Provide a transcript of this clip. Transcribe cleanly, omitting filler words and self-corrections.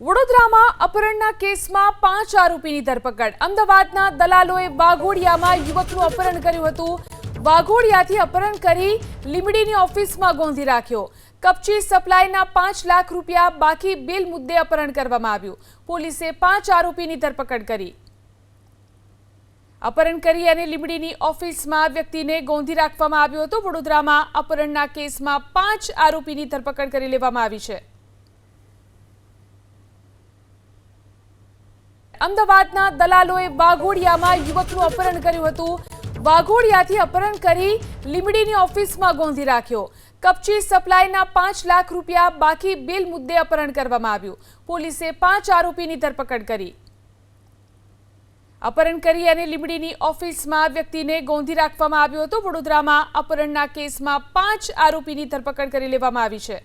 વડોદરામાં અપહરણના કેસમાં 5 આરોપીની ધરપકડ। અમદાવાદના દલાલોએ વાઘોડિયામાં યુવકનું અપહરણ કર્યું હતું। વાઘોડિયાથી અપહરણ કરી લીંબડીની ઓફિસમાં ગોંધી રાખ્યો। કપચી સપ્લાયના 5 લાખ રૂપિયા બાકી બિલ મુદ્દે અપહરણ કરવામાં આવ્યું। પોલીસે 5 આરોપીની ધરપકડ કરી। અપહરણ કરી અને લીંબડીની ઓફિસમાં વ્યક્તિને ગોંધી રાખવામાં આવ્યો હતો। વડોદરામાં અપહરણના કેસમાં 5 આરોપીની ધરપકડ કરી લેવામાં આવી છે। અમદાવાદના દલાલોએ વાઘોડિયામાં યુવકનું અપહરણ કર્યું હતું। વાઘોડિયાથી અપહરણ કરી લીંબડીની ઓફિસમાં ગોંધી રાખ્યો। કપચી સપ્લાયના 5 લાખ રૂપિયા બાકી બિલ મુદ્દે અપહરણ કરવામાં આવ્યું। પોલીસે 5 આરોપીની ધરપકડ કરી। અપહરણ કરી અને લીંબડીની ઓફિસમાં વ્યક્તિને ગોંધી રાખવામાં આવ્યો હતો। વડોદરામાં અપહરણના કેસમાં 5 આરોપીની ધરપકડ કરી લેવામાં આવી છે।